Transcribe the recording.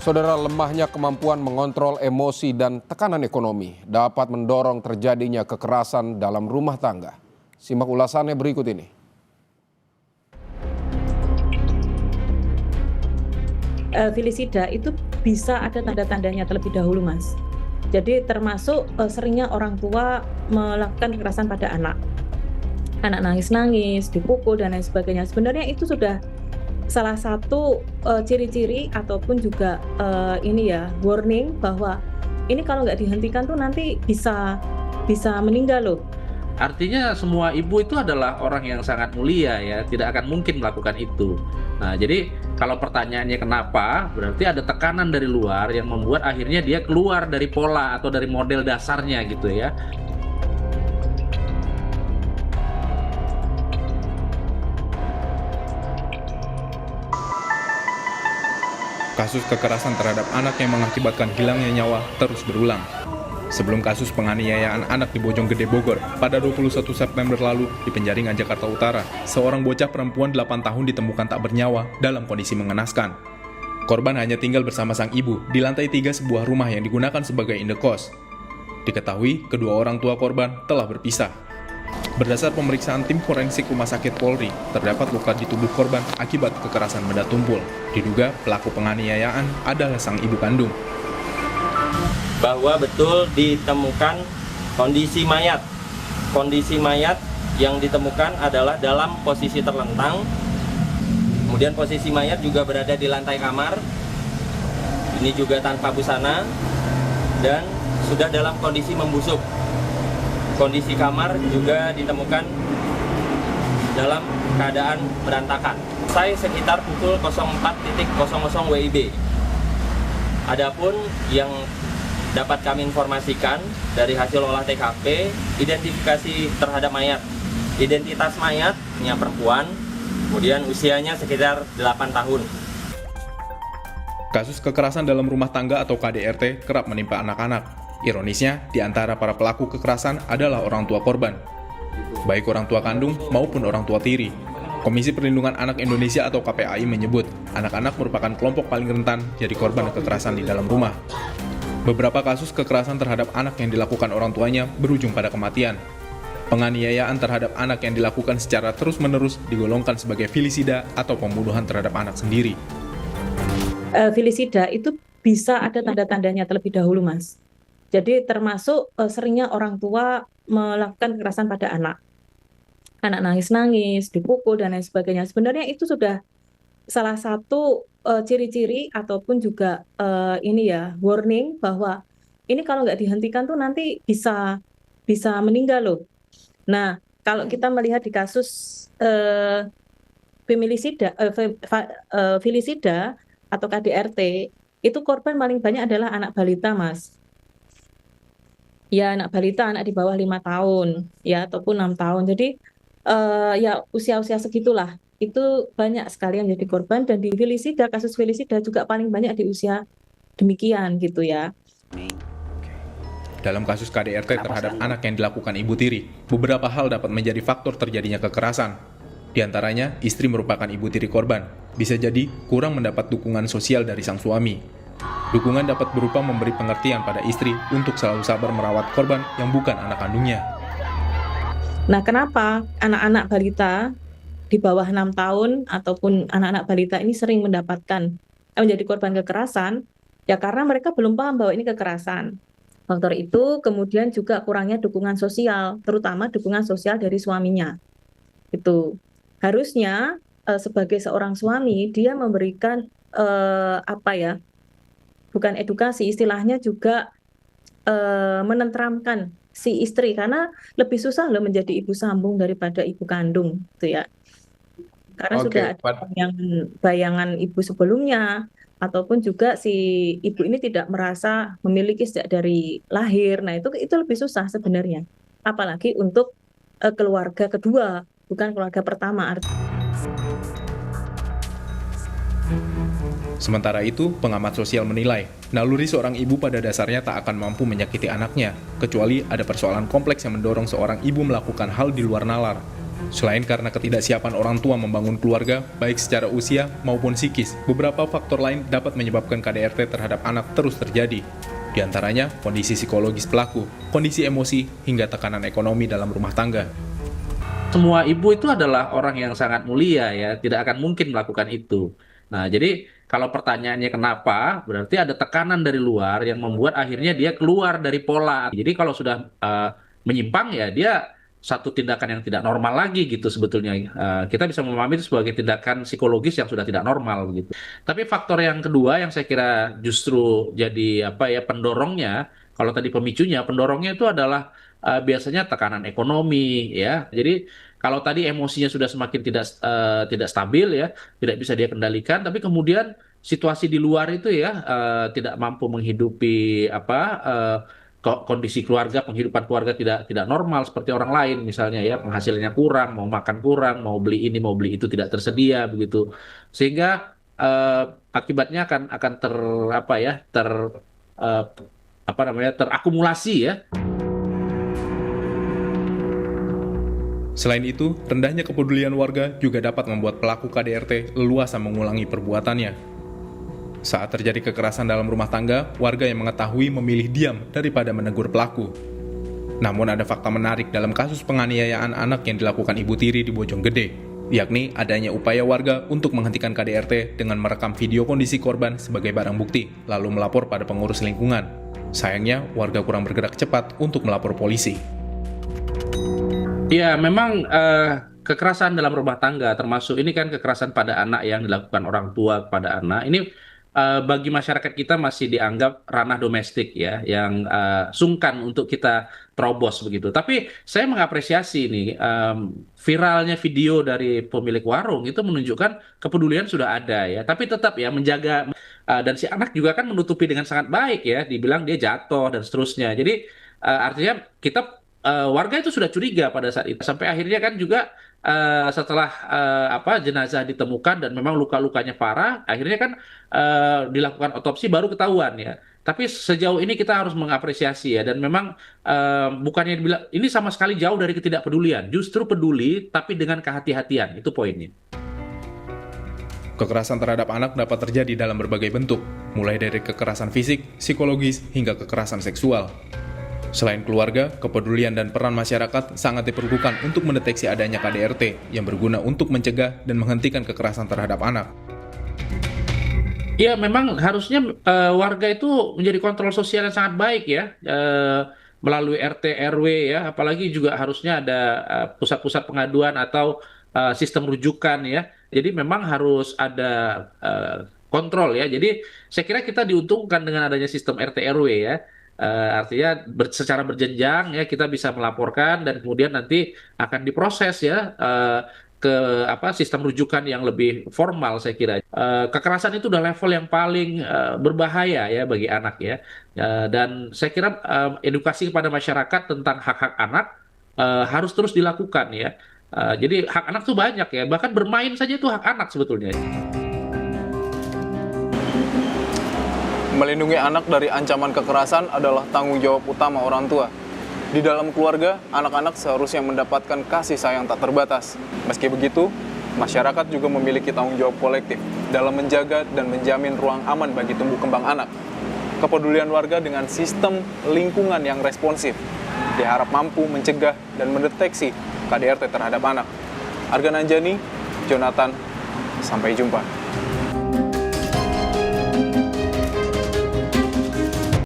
Saudara, lemahnya kemampuan mengontrol emosi dan tekanan ekonomi dapat mendorong terjadinya kekerasan dalam rumah tangga. Simak ulasannya berikut ini. Felisida itu bisa ada tanda-tandanya terlebih dahulu, Mas. Jadi termasuk seringnya orang tua melakukan kekerasan pada anak. Anak nangis-nangis, dipukul dan lain sebagainya. Sebenarnya itu sudah salah satu ciri-ciri ataupun juga warning bahwa ini kalau nggak dihentikan tuh nanti bisa meninggal loh. Artinya semua ibu itu adalah orang yang sangat mulia ya, tidak akan mungkin melakukan itu. Nah, jadi kalau pertanyaannya kenapa, berarti ada tekanan dari luar yang membuat akhirnya dia keluar dari pola atau dari model dasarnya gitu ya. Kasus kekerasan terhadap anak yang mengakibatkan hilangnya nyawa terus berulang. Sebelum kasus penganiayaan anak di Bojonggede, Bogor, pada 21 September lalu di Penjaringan, Jakarta Utara, seorang bocah perempuan 8 tahun ditemukan tak bernyawa dalam kondisi mengenaskan. Korban hanya tinggal bersama sang ibu di lantai 3 sebuah rumah yang digunakan sebagai indekos. Diketahui kedua orang tua korban telah berpisah. Berdasar pemeriksaan tim forensik Rumah Sakit Polri, terdapat luka di tubuh korban akibat kekerasan benda tumpul. Diduga pelaku penganiayaan adalah sang ibu kandung. Bahwa betul ditemukan kondisi mayat. Kondisi mayat yang ditemukan adalah dalam posisi terlentang. Kemudian posisi mayat juga berada di lantai kamar. Ini juga tanpa busana dan sudah dalam kondisi membusuk. Kondisi kamar juga ditemukan dalam keadaan berantakan. Selesai sekitar pukul 04.00 WIB. Adapun yang dapat kami informasikan dari hasil olah TKP, identifikasi terhadap mayat. Identitas mayatnya perempuan, kemudian usianya sekitar 8 tahun. Kasus kekerasan dalam rumah tangga atau KDRT kerap menimpa anak-anak. Ironisnya, di antara para pelaku kekerasan adalah orang tua korban, baik orang tua kandung maupun orang tua tiri. Komisi Perlindungan Anak Indonesia atau KPAI menyebut, anak-anak merupakan kelompok paling rentan jadi korban kekerasan di dalam rumah. Beberapa kasus kekerasan terhadap anak yang dilakukan orang tuanya berujung pada kematian. Penganiayaan terhadap anak yang dilakukan secara terus-menerus digolongkan sebagai felisida atau pembunuhan terhadap anak sendiri. Felisida itu bisa ada tanda-tandanya terlebih dahulu, Mas. Jadi termasuk seringnya orang tua melakukan kekerasan pada anak. Anak nangis-nangis, dipukul dan lain sebagainya. Sebenarnya itu sudah salah satu ciri-ciri ataupun juga warning bahwa ini kalau nggak dihentikan tuh nanti bisa meninggal loh. Nah, kalau kita melihat di kasus felisida atau KDRT, itu korban paling banyak adalah anak balita, Mas. Ya, anak balita, anak di bawah 5 tahun ya ataupun 6 tahun. Jadi ya usia-usia segitulah. Itu banyak sekali yang menjadi korban, dan di felisida, kasus felisida juga paling banyak di usia demikian gitu ya. Dalam kasus KDRT terhadap anak yang dilakukan ibu tiri, beberapa hal dapat menjadi faktor terjadinya kekerasan. Di antaranya, istri merupakan ibu tiri korban. Bisa jadi kurang mendapat dukungan sosial dari sang suami. Dukungan dapat berupa memberi pengertian pada istri untuk selalu sabar merawat korban yang bukan anak kandungnya. Nah, kenapa anak-anak balita di bawah 6 tahun ataupun anak-anak balita ini sering menjadi korban kekerasan? Ya karena mereka belum paham bahwa ini kekerasan. Faktor itu kemudian juga kurangnya dukungan sosial, terutama dukungan sosial dari suaminya. Itu harusnya sebagai seorang suami dia memberikan bukan edukasi, istilahnya juga menenteramkan si istri, karena lebih susah loh menjadi ibu sambung daripada ibu kandung gitu ya. Karena sudah ada bayangan ibu sebelumnya, ataupun juga si ibu ini tidak merasa memiliki sejak dari lahir. Nah, itu lebih susah sebenarnya. Apalagi untuk keluarga kedua, bukan keluarga pertama. Sementara itu, pengamat sosial menilai, naluri seorang ibu pada dasarnya tak akan mampu menyakiti anaknya, kecuali ada persoalan kompleks yang mendorong seorang ibu melakukan hal di luar nalar. Selain karena ketidaksiapan orang tua membangun keluarga, baik secara usia maupun psikis, beberapa faktor lain dapat menyebabkan KDRT terhadap anak terus terjadi. Di antaranya, kondisi psikologis pelaku, kondisi emosi, hingga tekanan ekonomi dalam rumah tangga. Semua ibu itu adalah orang yang sangat mulia ya, tidak akan mungkin melakukan itu. Nah, jadi kalau pertanyaannya kenapa, berarti ada tekanan dari luar yang membuat akhirnya dia keluar dari pola. Jadi kalau sudah menyimpang ya dia satu tindakan yang tidak normal lagi gitu sebetulnya. Kita bisa memahami itu sebagai tindakan psikologis yang sudah tidak normal gitu. Tapi faktor yang kedua yang saya kira justru jadi pendorongnya, kalau tadi pemicunya, pendorongnya itu adalah biasanya tekanan ekonomi ya. Jadi kalau tadi emosinya sudah semakin tidak stabil ya, tidak bisa dia kendalikan, tapi kemudian situasi di luar itu ya tidak mampu menghidupi kondisi keluarga, penghidupan keluarga tidak normal seperti orang lain misalnya ya, penghasilannya kurang, mau makan kurang, mau beli ini, mau beli itu tidak tersedia begitu. Sehingga akibatnya akan terakumulasi ya. Selain itu, rendahnya kepedulian warga juga dapat membuat pelaku KDRT leluasa mengulangi perbuatannya. Saat terjadi kekerasan dalam rumah tangga, warga yang mengetahui memilih diam daripada menegur pelaku. Namun ada fakta menarik dalam kasus penganiayaan anak yang dilakukan ibu tiri di Bojonggede, yakni adanya upaya warga untuk menghentikan KDRT dengan merekam video kondisi korban sebagai barang bukti, lalu melapor pada pengurus lingkungan. Sayangnya, warga kurang bergerak cepat untuk melapor polisi. Ya, memang kekerasan dalam rumah tangga, termasuk ini kan kekerasan pada anak yang dilakukan orang tua kepada anak, ini bagi masyarakat kita masih dianggap ranah domestik ya, yang sungkan untuk kita terobos begitu. Tapi saya mengapresiasi ini viralnya video dari pemilik warung itu menunjukkan kepedulian sudah ada ya. Tapi tetap ya menjaga dan si anak juga kan menutupi dengan sangat baik ya, dibilang dia jatuh dan seterusnya. Jadi artinya kita warga itu sudah curiga pada saat itu. Sampai akhirnya kan juga setelah jenazah ditemukan dan memang luka-lukanya parah, akhirnya kan dilakukan otopsi baru ketahuan ya. Tapi sejauh ini kita harus mengapresiasi ya, dan memang bukannya dibilang ini sama sekali jauh dari ketidakpedulian, justru peduli tapi dengan kehati-hatian, itu poinnya. Kekerasan terhadap anak dapat terjadi dalam berbagai bentuk, mulai dari kekerasan fisik, psikologis, hingga kekerasan seksual. Selain keluarga, kepedulian dan peran masyarakat sangat diperlukan untuk mendeteksi adanya KDRT yang berguna untuk mencegah dan menghentikan kekerasan terhadap anak. Ya, memang harusnya warga itu menjadi kontrol sosial yang sangat baik ya, melalui RT RW ya, apalagi juga harusnya ada pusat-pusat pengaduan atau sistem rujukan ya. Jadi memang harus ada kontrol ya. Jadi saya kira kita diuntungkan dengan adanya sistem RT RW ya. Artinya secara berjenjang ya kita bisa melaporkan dan kemudian nanti akan diproses ya ke sistem rujukan yang lebih formal. Saya kira kekerasan itu udah level yang paling berbahaya ya bagi anak ya, dan saya kira edukasi kepada masyarakat tentang hak-hak anak harus terus dilakukan ya. Jadi hak anak tuh banyak ya, bahkan bermain saja itu hak anak sebetulnya. Melindungi anak dari ancaman kekerasan adalah tanggung jawab utama orang tua. Di dalam keluarga, anak-anak seharusnya mendapatkan kasih sayang tak terbatas. Meski begitu, masyarakat juga memiliki tanggung jawab kolektif dalam menjaga dan menjamin ruang aman bagi tumbuh kembang anak. Kepedulian warga dengan sistem lingkungan yang responsif diharap mampu mencegah dan mendeteksi KDRT terhadap anak. Argan Anjani, Jonathan, sampai jumpa.